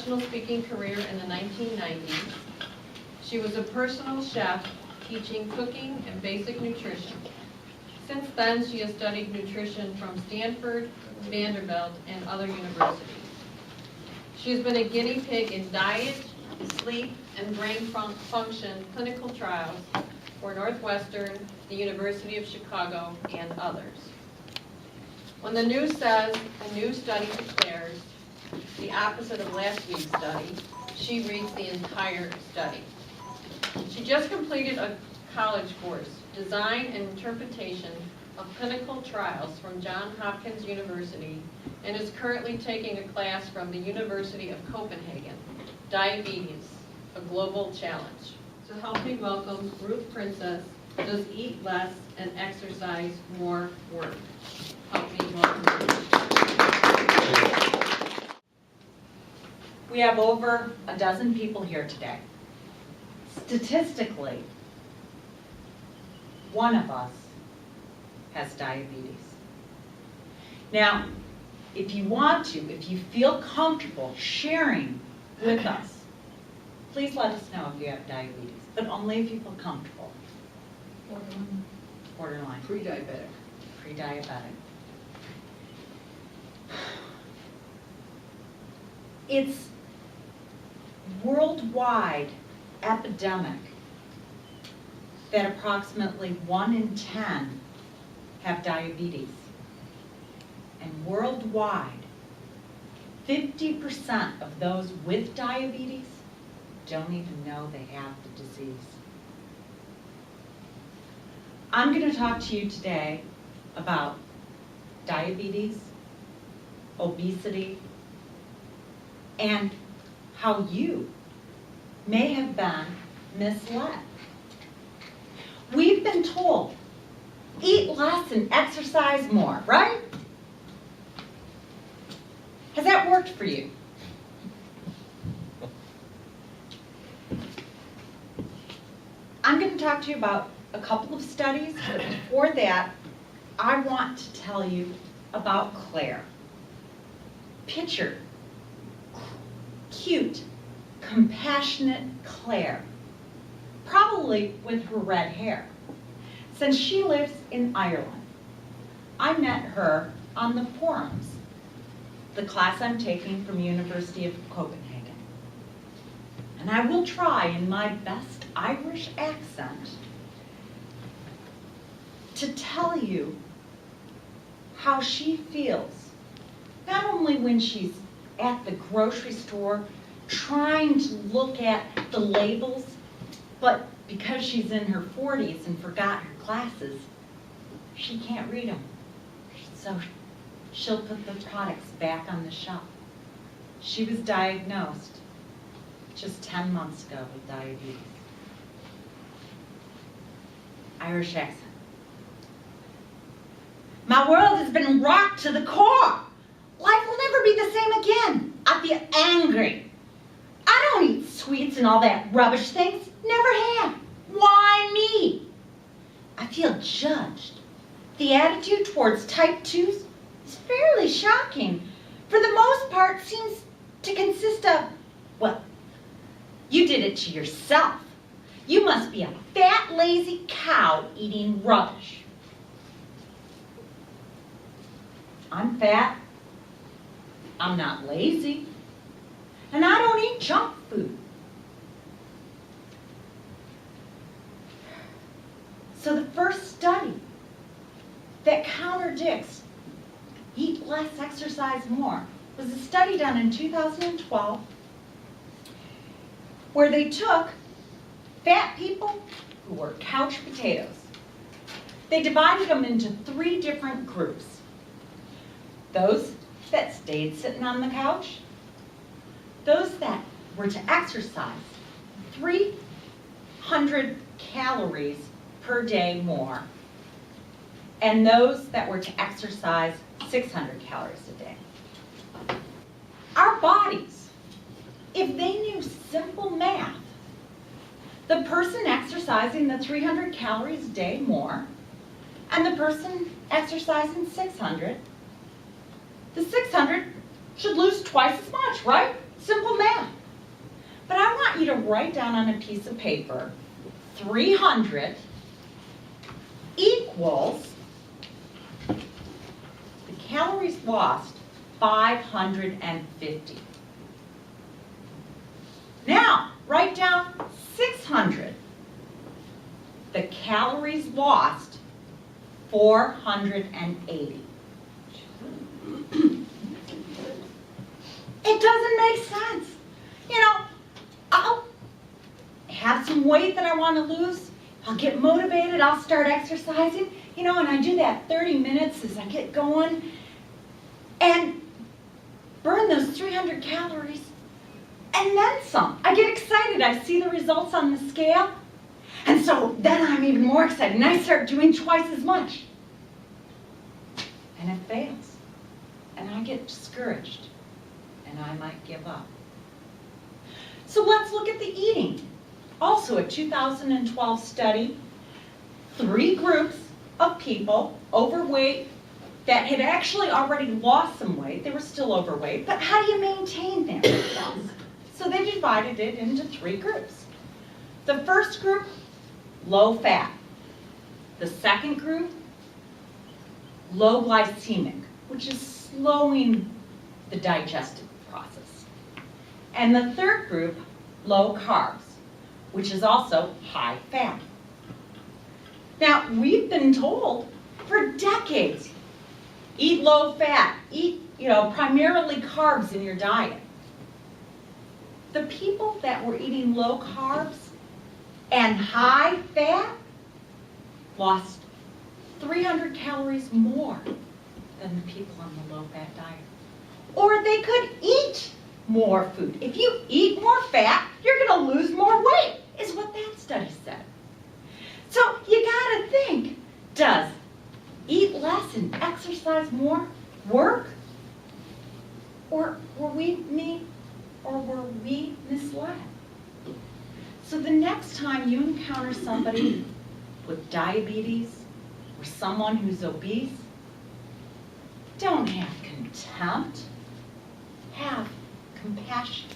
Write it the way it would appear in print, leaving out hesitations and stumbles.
Professional speaking career in the 1990s. She was a personal chef teaching cooking and basic nutrition. Since then, she has studied nutrition from Stanford, Vanderbilt, and other universities. She has been a guinea pig in diet, sleep, and brain function clinical trials for Northwestern, the University of Chicago, and others. When the news says a new study declares the opposite of last week's study, she reads the entire study. She just completed a college course, Design and Interpretation of Clinical Trials from Johns Hopkins University, and is currently taking a class from the University of Copenhagen, Diabetes, a Global Challenge. So help me welcome Ruth Princess, Does Eat Less and Exercise More Work? Help me welcome Ruth. We have over a dozen people here today. Statistically, one of us has diabetes. Now, if you want to, if you feel comfortable sharing with us, please let us know if you have diabetes, but only if you feel comfortable. Borderline. Pre-diabetic. Pre-diabetic. It's worldwide epidemic that approximately 1 in 10 have diabetes. And worldwide, 50% of those with diabetes don't even know they have the disease. I'm going to talk to you today about diabetes, obesity, and how you may have been misled. We've been told, eat less and exercise more, right? Has that worked for you? I'm going to talk to you about a couple of studies, but before that, I want to tell you about Claire. Picture cute, compassionate Claire, probably with her red hair. Since she lives in Ireland, I met her on the forums, the class I'm taking from University of Copenhagen. And I will try in my best Irish accent to tell you how she feels, not only when she's at the grocery store trying to look at the labels, but because she's in her 40s and forgot her glasses, she can't read them. So she'll put the products back on the shelf. She was diagnosed just 10 months ago with diabetes. Irish accent. My world has been rocked to the core. Life will never be the same again. I feel angry. I don't eat sweets and all that rubbish things. Never have. Why me? I feel judged. The attitude towards type 2s is fairly shocking. For the most part, seems to consist of, well, you did it to yourself. You must be a fat, lazy cow eating rubbish. I'm fat. I'm not lazy. And I don't eat junk food. So the first study that contradicts eat less, exercise more was a study done in 2012 where they took fat people who were couch potatoes. They divided them into 3 different groups. Those that stayed sitting on the couch, those that were to exercise 300 calories per day more, and those that were to exercise 600 calories a day. Our bodies, if they knew simple math, the person exercising the 300 calories a day more and the person exercising 600, the 600 should lose twice as much, right? Simple math. to write down on a piece of paper 300 equals the calories lost 550. Now, write down 600. The calories lost 480. It doesn't make sense. You know, I'll have some weight that I want to lose. I'll get motivated. I'll start exercising. You know, and I do that 30 minutes as I get going and burn those 300 calories and then some. I get excited. I see the results on the scale. And so then I'm even more excited and I start doing twice as much. And it fails. And I get discouraged. And I might give up. So let's look at the eating. Also a 2012 study, 3 groups of people overweight that had actually already lost some weight. They were still overweight, but how do you maintain that weight loss? So they divided it into 3 groups. The first group, low fat. The second group, low glycemic, which is slowing the digestive process. And the third group, low carbs, which is also high fat. Now, we've been told for decades, eat low fat, eat, primarily carbs in your diet. The people that were eating low carbs and high fat lost 300 calories more than the people on the low fat diet. Or they could eat more food. If you eat more fat, you're going to lose more weight, is what that study said. So you got to think, does eat less and exercise more work? Or were we misled? So the next time you encounter somebody with diabetes or someone who's obese, don't have contempt, have compassion.